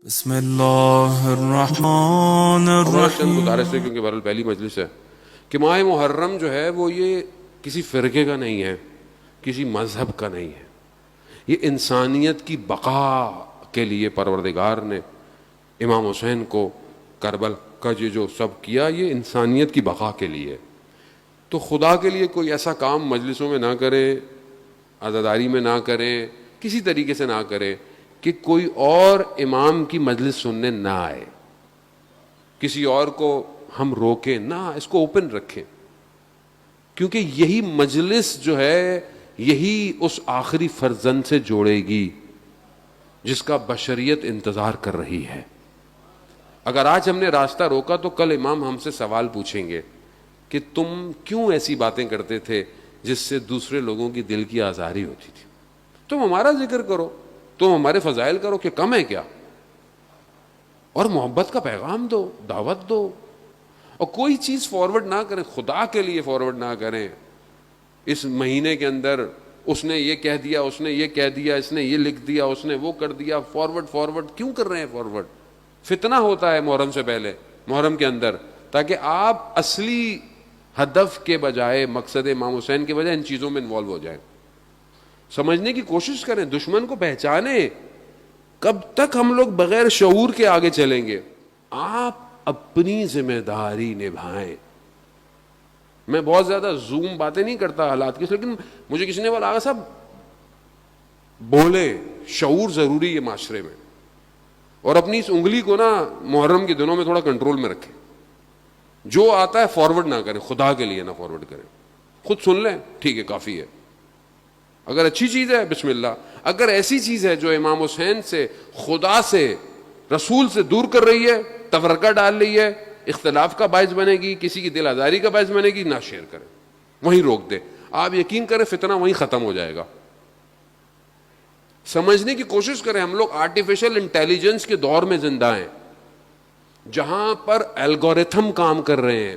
بسم اللہ الرحمن ہمارا چند الرحیم. گزارش ہے کیونکہ بہرحال پہلی مجلس ہے کہ ماہ محرم جو ہے وہ یہ کسی فرقے کا نہیں ہے، کسی مذہب کا نہیں ہے، یہ انسانیت کی بقا کے لیے پروردگار نے امام حسین کو کربل کا یہ جو سب کیا، یہ انسانیت کی بقا کے لیے. تو خدا کے لیے کوئی ایسا کام مجلسوں میں نہ کریں، عزاداری میں نہ کریں، کسی طریقے سے نہ کریں کہ کوئی اور امام کی مجلس سننے نہ آئے، کسی اور کو ہم روکیں نہ، اس کو اوپن رکھیں، کیونکہ یہی مجلس جو ہے یہی اس آخری فرزند سے جوڑے گی جس کا بشریت انتظار کر رہی ہے. اگر آج ہم نے راستہ روکا تو کل امام ہم سے سوال پوچھیں گے کہ تم کیوں ایسی باتیں کرتے تھے جس سے دوسرے لوگوں کی دل کی آزاری ہوتی تھی. تم ہمارا ذکر کرو، تم ہمارے فضائل کرو کہ کم ہے کیا، اور محبت کا پیغام دو، دعوت دو، اور کوئی چیز فارورڈ نہ کریں، خدا کے لیے فارورڈ نہ کریں. اس مہینے کے اندر اس نے یہ کہہ دیا، اس نے یہ کہہ دیا، اس نے یہ لکھ دیا، اس نے وہ کر دیا، فارورڈ کیوں کر رہے ہیں؟ فارورڈ فتنہ ہوتا ہے محرم سے پہلے، محرم کے اندر، تاکہ آپ اصلی ہدف کے بجائے، مقصد امام حسین کے بجائے ان چیزوں میں انوالو ہو جائیں. سمجھنے کی کوشش کریں، دشمن کو پہچانیں. کب تک ہم لوگ بغیر شعور کے آگے چلیں گے؟ آپ اپنی ذمہ داری نبھائیں. میں بہت زیادہ زوم باتیں نہیں کرتا حالات کی، لیکن مجھے کسی نے بولا آغا صاحب بولے، شعور ضروری ہے معاشرے میں، اور اپنی اس انگلی کو نا محرم کے دنوں میں تھوڑا کنٹرول میں رکھیں. جو آتا ہے فارورڈ نہ کریں، خدا کے لیے نہ فارورڈ کریں. خود سن لیں، ٹھیک ہے، کافی ہے. اگر اچھی چیز ہے بسم اللہ، اگر ایسی چیز ہے جو امام حسین سے، خدا سے، رسول سے دور کر رہی ہے، تفرقہ ڈال رہی ہے، اختلاف کا باعث بنے گی، کسی کی دل آزاری کا باعث بنے گی، نہ شیئر کریں، وہیں روک دیں. آپ یقین کریں فتنہ وہیں ختم ہو جائے گا. سمجھنے کی کوشش کریں. ہم لوگ آرٹیفیشل انٹیلیجنس کے دور میں زندہ ہیں، جہاں پر الگوریتھم کام کر رہے ہیں،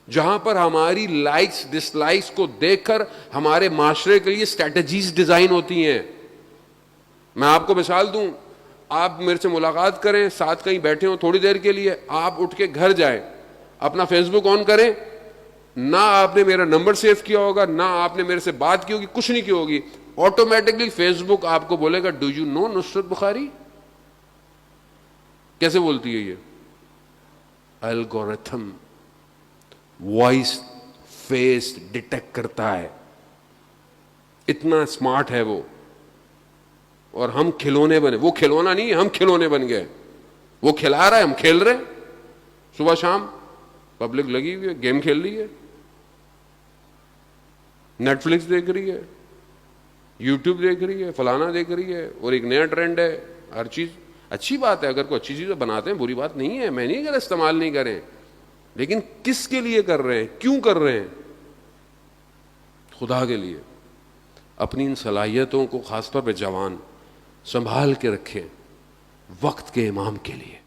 جہاں پر ہماری لائکس ڈس لائکس کو دیکھ کر ہمارے معاشرے کے لیے اسٹریٹجیز ڈیزائن ہوتی ہیں. میں آپ کو مثال دوں، آپ میرے سے ملاقات کریں، ساتھ کہیں بیٹھے ہوں تھوڑی دیر کے لیے، آپ اٹھ کے گھر جائیں، اپنا فیس بک آن کریں، نہ آپ نے میرا نمبر سیو کیا ہوگا، نہ آپ نے میرے سے بات کی ہوگی، کچھ نہیں کی ہوگی، آٹومیٹکلی فیس بک آپ کو بولے گا ڈو یو نو نصرت بخاری. کیسے بولتی ہے یہ؟ الگوریتھم وائس فیس ڈیٹیکٹ کرتا ہے، اتنا اسمارٹ ہے وہ. اور ہم کھلونے بنے، وہ کھلونا نہیں ہے، ہم کھلونے بن گئے. وہ کھلا رہا ہے، ہم کھیل رہے ہیں. صبح شام پبلک لگی ہوئی ہے، گیم کھیل رہی ہے، نیٹ فلکس دیکھ رہی ہے، یوٹیوب دیکھ رہی ہے، فلانا دیکھ رہی ہے، اور ایک نیا ٹرینڈ ہے. ہر چیز اچھی بات ہے، اگر کوئی اچھی چیز بناتے ہیں بری بات نہیں ہے، میں نہیں کہہ رہا استعمال نہیں کریں، لیکن کس کے لیے کر رہے ہیں، کیوں کر رہے ہیں؟ خدا کے لیے. اپنی ان صلاحیتوں کو خاص طور پہ جوان سنبھال کے رکھیں، وقت کے امام کے لیے.